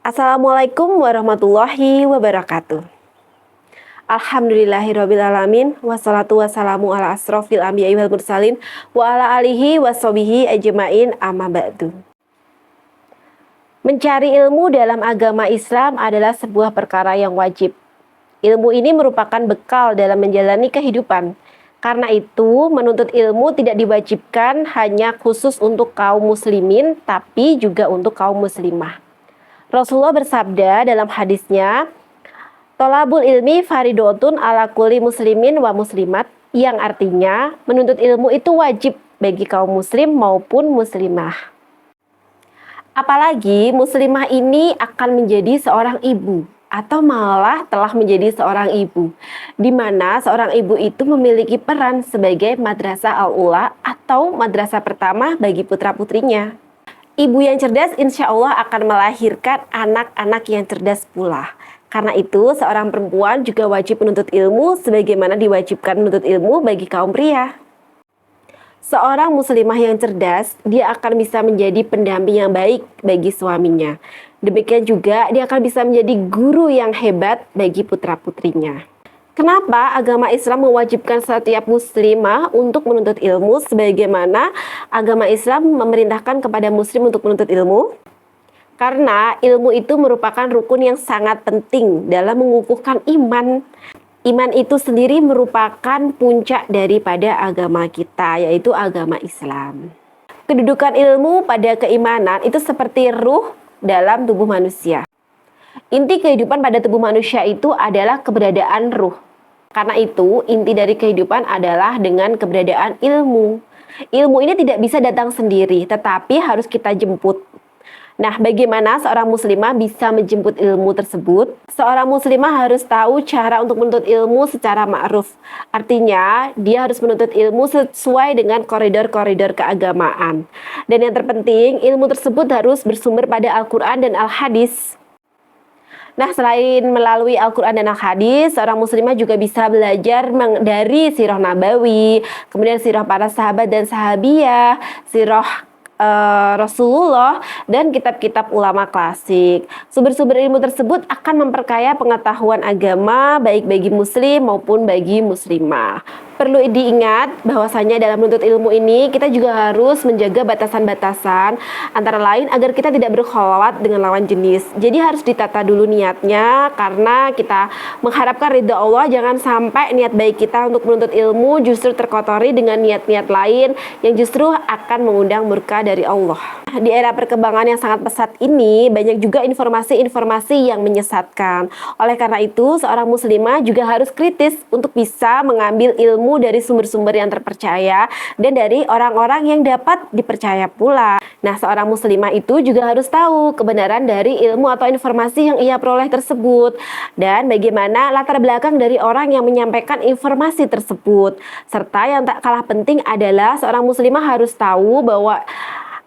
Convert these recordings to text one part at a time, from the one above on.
Assalamualaikum warahmatullahi wabarakatuh. Alhamdulillahirrabbilalamin. Wassalatu wassalamu ala asrofil anbiya'i wal mursalin wa ala alihi wassobihi ajma'in amma ba'du. Mencari ilmu dalam agama Islam adalah sebuah perkara yang wajib. Ilmu ini merupakan bekal dalam menjalani kehidupan. Karena itu, menuntut ilmu tidak diwajibkan hanya khusus untuk kaum muslimin, tapi juga untuk kaum muslimah. Rasulullah bersabda dalam hadisnya, "Tolabul ilmi faridotun ala kulli muslimin wa muslimat," yang artinya menuntut ilmu itu wajib bagi kaum muslim maupun muslimah. Apalagi muslimah ini akan menjadi seorang ibu atau malah telah menjadi seorang ibu, di mana seorang ibu itu memiliki peran sebagai madrasah al-ula atau madrasah pertama bagi putra-putrinya. Ibu yang cerdas insya Allah akan melahirkan anak-anak yang cerdas pula. Karena itu, seorang perempuan juga wajib menuntut ilmu sebagaimana diwajibkan menuntut ilmu bagi kaum pria. Seorang muslimah yang cerdas, dia akan bisa menjadi pendamping yang baik bagi suaminya. Demikian juga, dia akan bisa menjadi guru yang hebat bagi putra-putrinya. Kenapa agama Islam mewajibkan setiap muslimah untuk menuntut ilmu sebagaimana agama Islam memerintahkan kepada muslim untuk menuntut ilmu? Karena ilmu itu merupakan rukun yang sangat penting dalam mengukuhkan iman. Iman itu sendiri merupakan puncak daripada agama kita, yaitu agama Islam. Kedudukan ilmu pada keimanan itu seperti ruh dalam tubuh manusia. Inti kehidupan pada tubuh manusia itu adalah keberadaan ruh. Karena itu, inti dari kehidupan adalah dengan keberadaan ilmu. Ilmu ini tidak bisa datang sendiri, tetapi harus kita jemput. Nah, bagaimana seorang muslimah bisa menjemput ilmu tersebut? Seorang muslimah harus tahu cara untuk menuntut ilmu secara ma'ruf. Artinya, dia harus menuntut ilmu sesuai dengan koridor-koridor keagamaan. Dan yang terpenting, ilmu tersebut harus bersumber pada Al-Quran dan Al-Hadis. Nah, selain melalui Al-Quran dan Al-Hadis, seorang muslimah juga bisa belajar dari sirah nabawi, kemudian sirah para sahabat dan sahabiyah, sirah Rasulullah, dan kitab-kitab ulama klasik. Sumber-sumber ilmu tersebut akan memperkaya pengetahuan agama baik bagi muslim maupun bagi muslimah. Perlu diingat bahwasanya dalam menuntut ilmu ini kita juga harus menjaga batasan-batasan, antara lain agar kita tidak berkholwat dengan lawan jenis. Jadi harus ditata dulu niatnya, karena kita mengharapkan ridha Allah. Jangan sampai niat baik kita untuk menuntut ilmu justru terkotori dengan niat-niat lain yang justru akan mengundang murka dari Allah. Di era perkembangan yang sangat pesat ini, banyak juga informasi-informasi yang menyesatkan. Oleh karena itu, seorang muslimah juga harus kritis untuk bisa mengambil ilmu dari sumber-sumber yang terpercaya dan dari orang-orang yang dapat dipercaya pula. Nah, seorang muslimah itu juga harus tahu kebenaran dari ilmu atau informasi yang ia peroleh tersebut dan bagaimana latar belakang dari orang yang menyampaikan informasi tersebut. Serta yang tak kalah penting adalah seorang muslimah harus tahu bahwa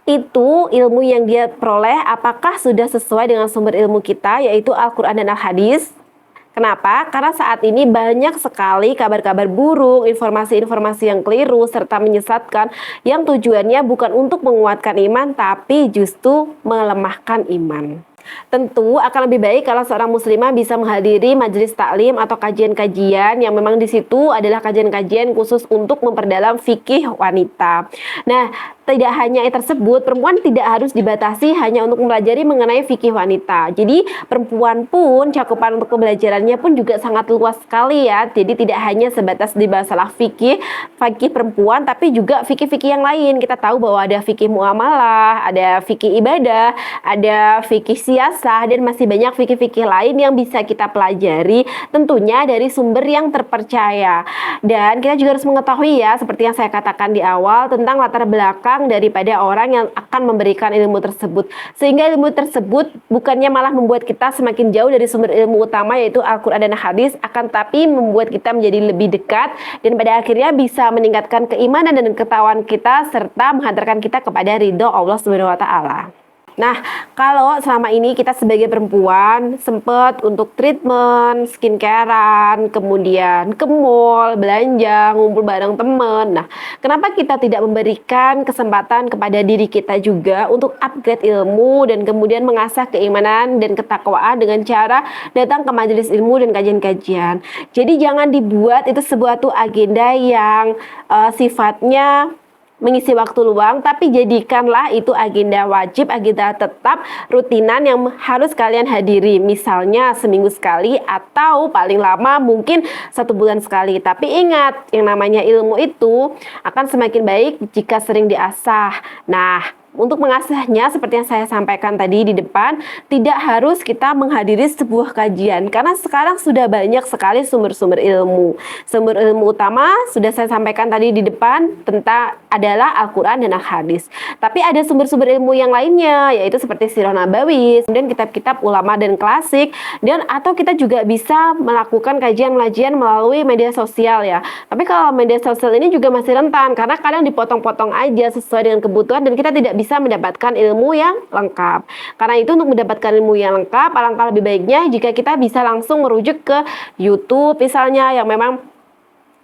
itu ilmu yang dia peroleh apakah sudah sesuai dengan sumber ilmu kita, yaitu Al-Quran dan Al-Hadis. Kenapa? Karena saat ini banyak sekali kabar-kabar buruk, informasi-informasi yang keliru serta menyesatkan yang tujuannya bukan untuk menguatkan iman tapi justru melemahkan iman. Tentu akan lebih baik kalau seorang muslimah bisa menghadiri majelis taklim atau kajian-kajian yang memang di situ adalah kajian-kajian khusus untuk memperdalam fikih wanita. Nah, tidak hanya tersebut, perempuan tidak harus dibatasi hanya untuk mempelajari mengenai fikih wanita. Jadi perempuan pun cakupan untuk pembelajarannya pun juga sangat luas sekali ya. Jadi tidak hanya sebatas di masalah fikih perempuan, tapi juga fikih-fikih yang lain. Kita tahu bahwa ada fikih muamalah, ada fikih ibadah, ada fikih siasah, dan masih banyak fikih-fikih lain yang bisa kita pelajari tentunya dari sumber yang terpercaya. Dan kita juga harus mengetahui ya, seperti yang saya katakan di awal, tentang latar belakang daripada orang yang akan memberikan ilmu tersebut, sehingga ilmu tersebut bukannya malah membuat kita semakin jauh dari sumber ilmu utama yaitu Al-Quran dan Hadis, akan tapi membuat kita menjadi lebih dekat dan pada akhirnya bisa meningkatkan keimanan dan ketakwaan kita serta menghantarkan kita kepada ridho Allah Subhanahu wa Ta'ala. Nah, kalau selama ini kita sebagai perempuan sempat untuk treatment, skincarean, kemudian ke mall, belanja, ngumpul bareng temen. Nah, kenapa kita tidak memberikan kesempatan kepada diri kita juga untuk upgrade ilmu dan kemudian mengasah keimanan dan ketakwaan dengan cara datang ke majelis ilmu dan kajian-kajian. Jadi jangan dibuat itu sebuah tuh agenda yang sifatnya mengisi waktu luang, tapi jadikanlah itu agenda wajib, agenda tetap, rutinan yang harus kalian hadiri, misalnya seminggu sekali atau paling lama mungkin 1 bulan sekali. Tapi ingat, yang namanya ilmu itu akan semakin baik jika sering diasah. Nah, untuk mengasahnya seperti yang saya sampaikan tadi di depan, tidak harus kita menghadiri sebuah kajian karena sekarang sudah banyak sekali sumber-sumber ilmu. Sumber ilmu utama sudah saya sampaikan tadi di depan tentang adalah Al-Quran dan Al-Hadis. Tapi ada sumber-sumber ilmu yang lainnya, yaitu seperti Sirah Nabawi, kemudian kitab-kitab ulama dan klasik, dan atau kita juga bisa melakukan kajian-kajian melalui media sosial ya. Tapi kalau media sosial ini juga masih rentan karena kadang dipotong-potong aja sesuai dengan kebutuhan dan kita tidak bisa mendapatkan ilmu yang lengkap. Karena itu untuk mendapatkan ilmu yang lengkap, alangkah lebih baiknya jika kita bisa langsung merujuk ke YouTube misalnya yang memang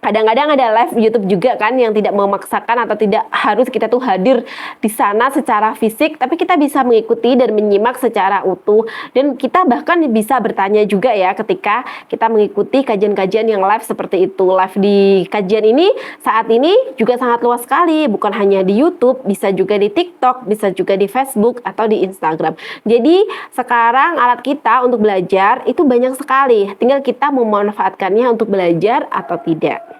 kadang-kadang ada live YouTube juga kan yang tidak memaksakan atau tidak harus kita tuh hadir di sana secara fisik, tapi kita bisa mengikuti dan menyimak secara utuh dan kita bahkan bisa bertanya juga ya ketika kita mengikuti kajian-kajian yang live seperti itu. Live di kajian ini saat ini juga sangat luas sekali, bukan hanya di YouTube, bisa juga di TikTok, bisa juga di Facebook atau di Instagram. Jadi sekarang alat kita untuk belajar itu banyak sekali, tinggal kita memanfaatkannya untuk belajar atau tidak.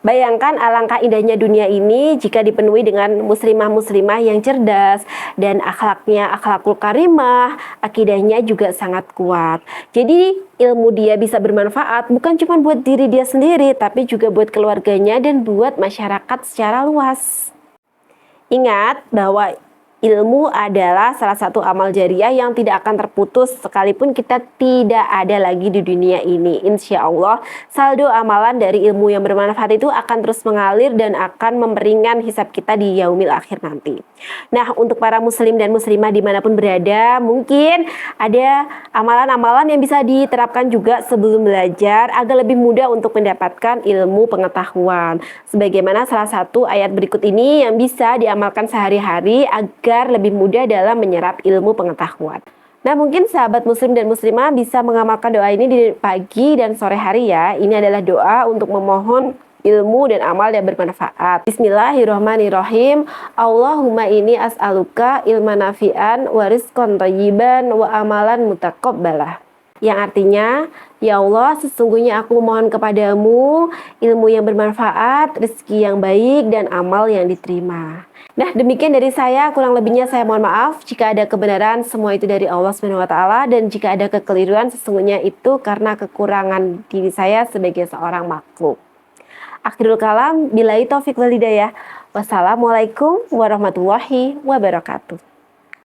Bayangkan alangkah indahnya dunia ini jika dipenuhi dengan muslimah-muslimah yang cerdas dan akhlaknya akhlakul karimah, akidahnya juga sangat kuat. Jadi ilmu dia bisa bermanfaat bukan cuma buat diri dia sendiri, tapi juga buat keluarganya dan buat masyarakat secara luas. Ingat bahwa ilmu adalah salah satu amal jariah yang tidak akan terputus sekalipun kita tidak ada lagi di dunia ini. Insya Allah saldo amalan dari ilmu yang bermanfaat itu akan terus mengalir dan akan memperingan hisab kita di yaumil akhir nanti. Nah, untuk para muslim dan muslimah dimanapun berada, mungkin ada amalan-amalan yang bisa diterapkan juga sebelum belajar agar lebih mudah untuk mendapatkan ilmu pengetahuan. Sebagaimana salah satu ayat berikut ini yang bisa diamalkan sehari-hari agar lebih mudah dalam menyerap ilmu pengetahuan. Nah, mungkin sahabat muslim dan muslimah bisa mengamalkan doa ini di pagi dan sore hari ya. Ini adalah doa untuk memohon ilmu dan amal yang bermanfaat. Bismillahirrahmanirrahim. Allahumma inni as'aluka ilman nafi'an wa rizqan thayyiban wa amalan mutaqabbalah. Yang artinya, ya Allah, sesungguhnya aku memohon kepadamu ilmu yang bermanfaat, rezeki yang baik, dan amal yang diterima. Nah, demikian dari saya, kurang lebihnya saya mohon maaf. Jika ada kebenaran, semua itu dari Allah SWT, dan jika ada kekeliruan, sesungguhnya itu karena kekurangan diri saya sebagai seorang makhluk. Akhirul kalam, billahi taufiq wal hidayah. Wassalamualaikum warahmatullahi wabarakatuh.